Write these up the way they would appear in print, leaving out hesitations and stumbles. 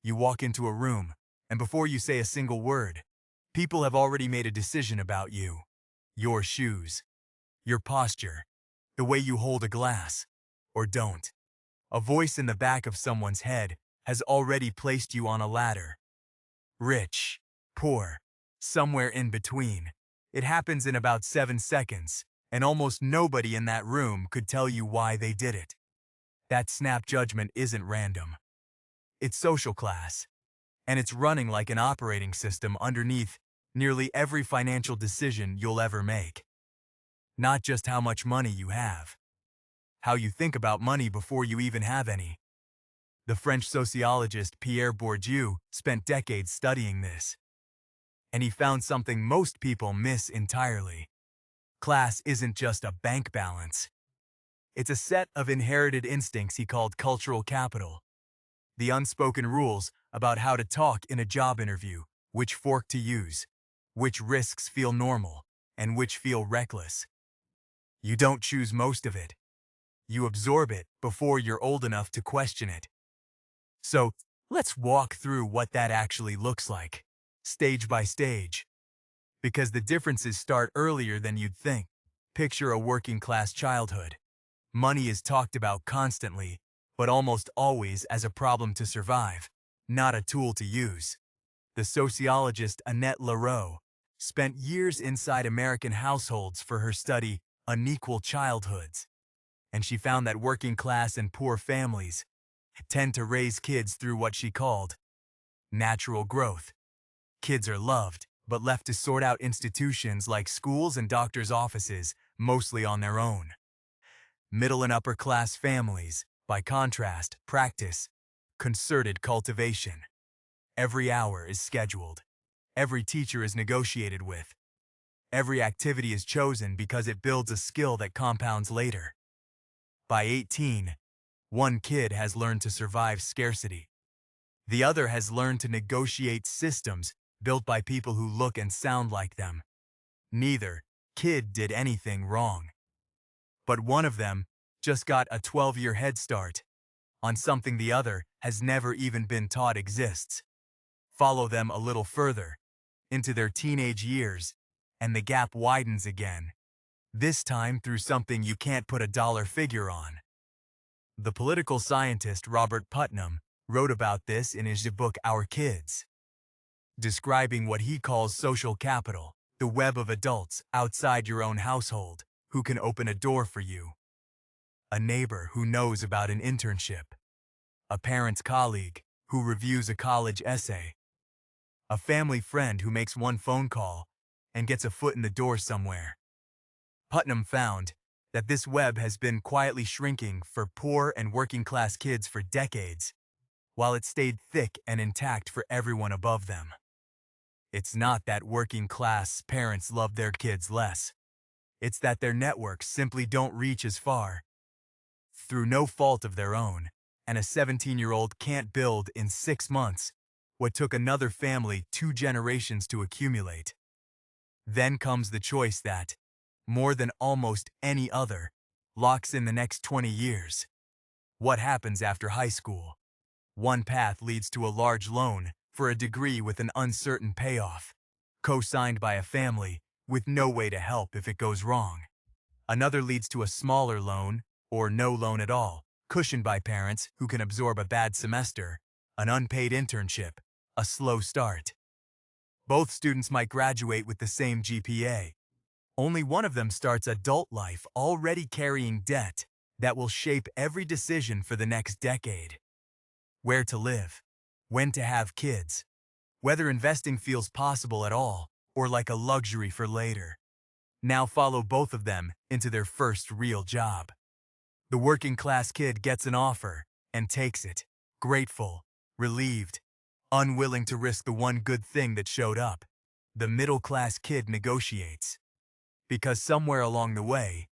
You walk into a room, and before you say a single word, people have already made a decision about you. Your shoes, your posture, the way you hold a glass, or don't. A voice in the back of someone's head has already placed you on a ladder. Rich, poor, somewhere in between. It happens in about 7 seconds, and almost nobody in that room could tell you why they did it. That snap judgment isn't random. It's social class, and it's running like an operating system underneath nearly every financial decision you'll ever make. Not just how much money you have, how you think about money before you even have any. The French sociologist Pierre Bourdieu spent decades studying this, and he found something most people miss entirely. Class isn't just a bank balance. It's a set of inherited instincts he called cultural capital. The unspoken rules about how to talk in a job interview, which fork to use, which risks feel normal, and which feel reckless. You don't choose most of it. You absorb it before you're old enough to question it. So, let's walk through what that actually looks like, stage by stage. Because the differences start earlier than you'd think. Picture a working-class childhood. Money is talked about constantly, but almost always as a problem to survive, not a tool to use. The sociologist Annette Lareau spent years inside American households for her study, Unequal Childhoods, and she found that working-class and poor families tend to raise kids through what she called natural growth. Kids are loved, but left to sort out institutions like schools and doctors' offices, mostly on their own. Middle and upper-class families, by contrast, practice concerted cultivation. Every hour is scheduled. Every teacher is negotiated with. Every activity is chosen because it builds a skill that compounds later. By 18, one kid has learned to survive scarcity. The other has learned to negotiate systems built by people who look and sound like them. Neither kid did anything wrong. But one of them just got a 12-year head start on something the other has never even been taught exists. Follow them a little further, into their teenage years, and the gap widens again, this time through something you can't put a dollar figure on. The political scientist Robert Putnam wrote about this in his book Our Kids, describing what he calls social capital, the web of adults outside your own household who can open a door for you. A neighbor who knows about an internship, a parent's colleague who reviews a college essay, a family friend who makes one phone call and gets a foot in the door somewhere. Putnam found that this web has been quietly shrinking for poor and working-class kids for decades, while it stayed thick and intact for everyone above them. It's not that working-class parents love their kids less. It's that their networks simply don't reach as far. Through no fault of their own, and a 17-year-old can't build in 6 months what took another family 2 generations to accumulate. Then comes the choice that, more than almost any other, locks in the next 20 years. What happens after high school? One path leads to a large loan for a degree with an uncertain payoff, co-signed by a family with no way to help if it goes wrong. Another leads to a smaller loan, or no loan at all, cushioned by parents who can absorb a bad semester, an unpaid internship, a slow start. Both students might graduate with the same GPA. Only one of them starts adult life already carrying debt that will shape every decision for the next decade. Where to live, when to have kids, whether investing feels possible at all or like a luxury for later. Now follow both of them into their first real job. The working-class kid gets an offer and takes it, grateful, relieved, unwilling to risk the one good thing that showed up. The middle-class kid negotiates. Because somewhere along the way,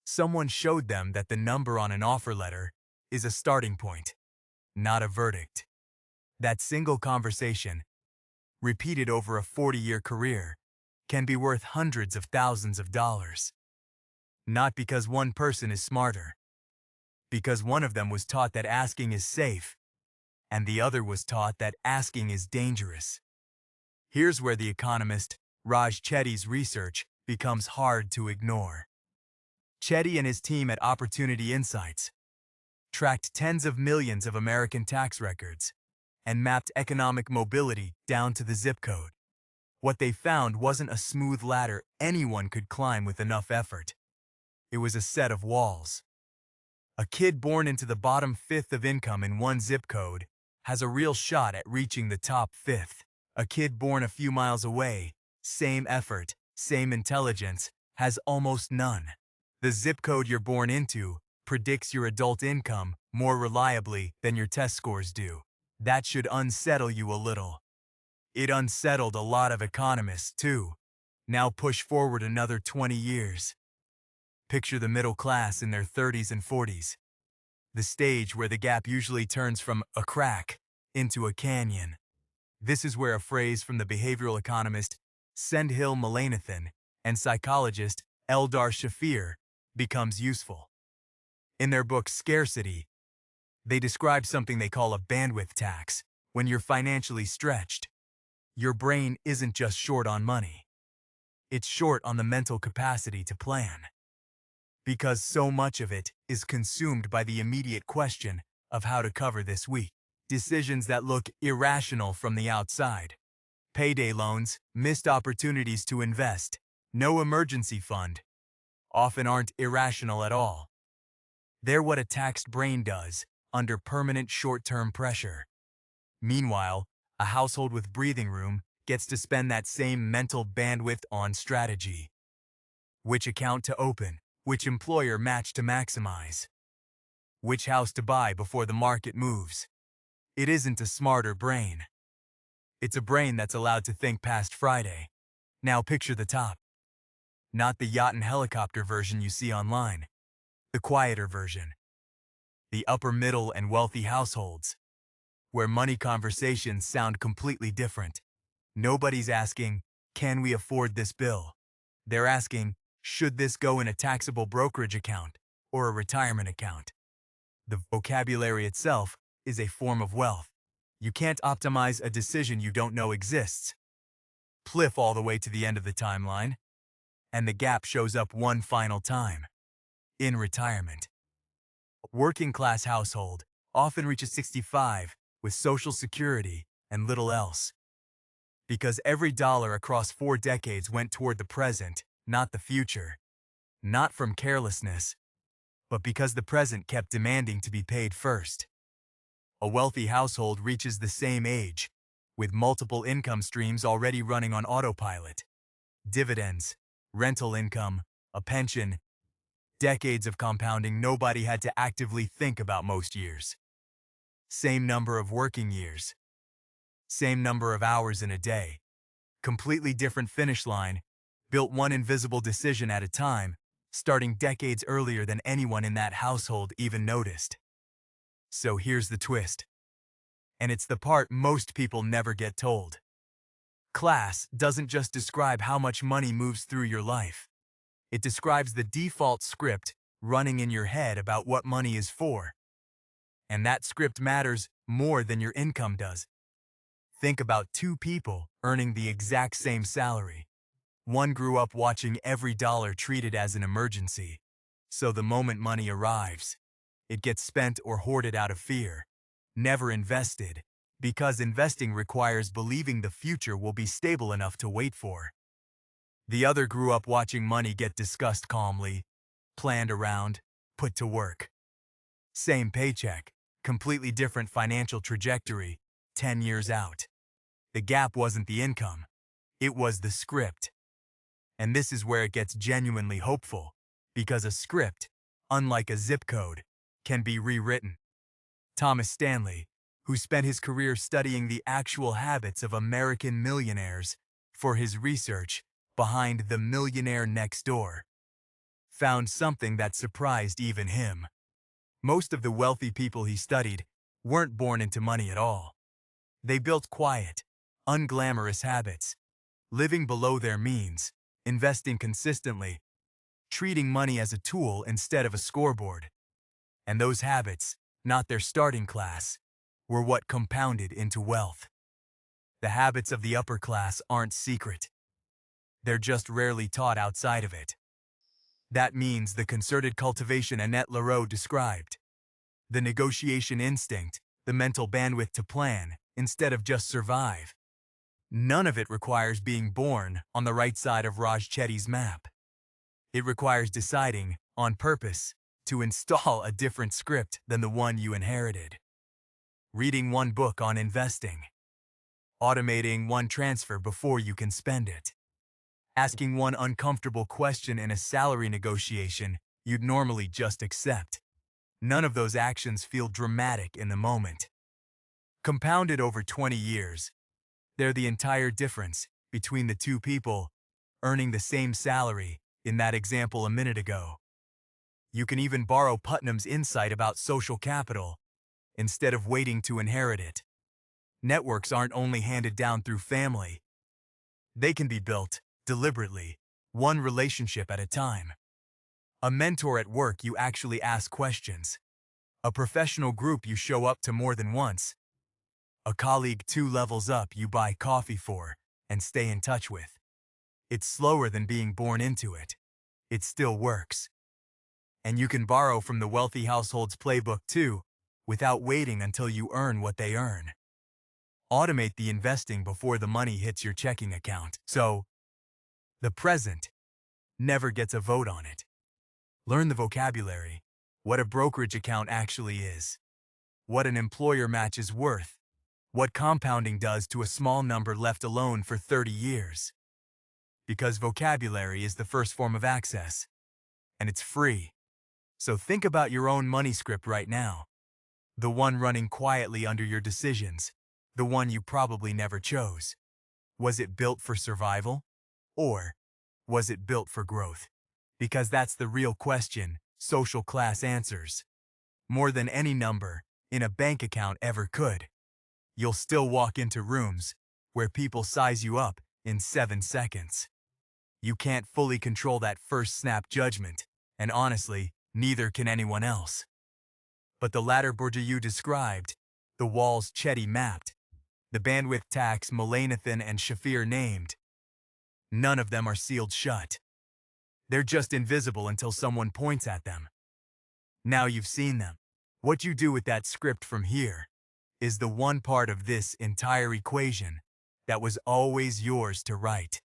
someone showed them that the number on an offer letter is a starting point, not a verdict. That single conversation, repeated over a 40-year career, can be worth hundreds of thousands of dollars. Not because one person is smarter, because one of them was taught that asking is safe and the other was taught that asking is dangerous. Here's where the economist Raj Chetty's research becomes hard to ignore. Chetty and his team at Opportunity Insights tracked tens of millions of American tax records and mapped economic mobility down to the zip code. What they found wasn't a smooth ladder anyone could climb with enough effort. It was a set of walls. A kid born into the bottom fifth of income in one zip code has a real shot at reaching the top fifth. A kid born a few miles away, same effort, same intelligence, has almost none. The zip code you're born into predicts your adult income more reliably than your test scores do. That should unsettle you a little. It unsettled a lot of economists, too. Now push forward another 20 years. Picture the middle class in their 30s and 40s. The stage where the gap usually turns from a crack into a canyon. This is where a phrase from the behavioral economist Sendhil Mullainathan and psychologist Eldar Shafir becomes useful. In their book Scarcity, they describe something they call a bandwidth tax. When you're financially stretched, your brain isn't just short on money. It's short on the mental capacity to plan. Because so much of it is consumed by the immediate question of how to cover this week. Decisions that look irrational from the outside. Payday loans, missed opportunities to invest, no emergency fund, often aren't irrational at all. They're what a taxed brain does under permanent short-term pressure. Meanwhile, a household with breathing room gets to spend that same mental bandwidth on strategy. Which account to open, which employer match to maximize, which house to buy before the market moves. It isn't a smarter brain. It's a brain that's allowed to think past Friday. Now picture the top. Not the yacht and helicopter version you see online. The quieter version. The upper middle and wealthy households, where money conversations sound completely different. Nobody's asking, can we afford this bill? They're asking, should this go in a taxable brokerage account or a retirement account? The vocabulary itself is a form of wealth. You can't optimize a decision you don't know exists. Pliff all the way to the end of the timeline, and the gap shows up one final time. In retirement. A working-class household often reaches 65 with Social Security and little else. Because every dollar across 4 decades went toward the present, not the future. Not from carelessness, but because the present kept demanding to be paid first. A wealthy household reaches the same age, with multiple income streams already running on autopilot. Dividends, rental income, a pension, decades of compounding nobody had to actively think about most years. Same number of working years. Same number of hours in a day. Completely different finish line, built one invisible decision at a time, starting decades earlier than anyone in that household even noticed. So here's the twist. And it's the part most people never get told. Class doesn't just describe how much money moves through your life. It describes the default script running in your head about what money is for. And that script matters more than your income does. Think about 2 people earning the exact same salary. One grew up watching every dollar treated as an emergency. So the moment money arrives, it gets spent or hoarded out of fear. Never invested, because investing requires believing the future will be stable enough to wait for. The other grew up watching money get discussed calmly, planned around, put to work. Same paycheck, completely different financial trajectory, 10 years out. The gap wasn't the income, it was the script. And this is where it gets genuinely hopeful, because a script, unlike a zip code, can be rewritten. Thomas Stanley, who spent his career studying the actual habits of American millionaires for his research behind The Millionaire Next Door, found something that surprised even him. Most of the wealthy people he studied weren't born into money at all. They built quiet, unglamorous habits, living below their means, investing consistently, treating money as a tool instead of a scoreboard. And those habits, not their starting class, were what compounded into wealth. The habits of the upper class aren't secret. They're just rarely taught outside of it. That means the concerted cultivation Annette Lareau described. The negotiation instinct, the mental bandwidth to plan, instead of just survive. None of it requires being born on the right side of Raj Chetty's map. It requires deciding, on purpose, to install a different script than the one you inherited. Reading one book on investing. Automating one transfer before you can spend it. Asking one uncomfortable question in a salary negotiation you'd normally just accept. None of those actions feel dramatic in the moment. Compounded over 20 years, they're the entire difference between the two people earning the same salary in that example a minute ago. You can even borrow Putnam's insight about social capital instead of waiting to inherit it. Networks aren't only handed down through family. They can be built, deliberately, one relationship at a time. A mentor at work you actually ask questions. A professional group you show up to more than once. A colleague 2 levels up you buy coffee for and stay in touch with. It's slower than being born into it. It still works. And you can borrow from the wealthy household's playbook too, without waiting until you earn what they earn. Automate the investing before the money hits your checking account. So, the present never gets a vote on it. Learn the vocabulary, what a brokerage account actually is, what an employer match is worth, what compounding does to a small number left alone for 30 years. Because vocabulary is the first form of access, and it's free. So think about your own money script right now. The one running quietly under your decisions, the one you probably never chose. Was it built for survival? Or was it built for growth? Because that's the real question social class answers. More than any number in a bank account ever could. You'll still walk into rooms where people size you up in 7 seconds. You can't fully control that first snap judgment, and honestly, neither can anyone else. But the latter Bourdieu described, the walls Chetty mapped, the bandwidth tax Mullainathan and Shafir named, none of them are sealed shut. They're just invisible until someone points at them. Now you've seen them. What you do with that script from here is the one part of this entire equation that was always yours to write.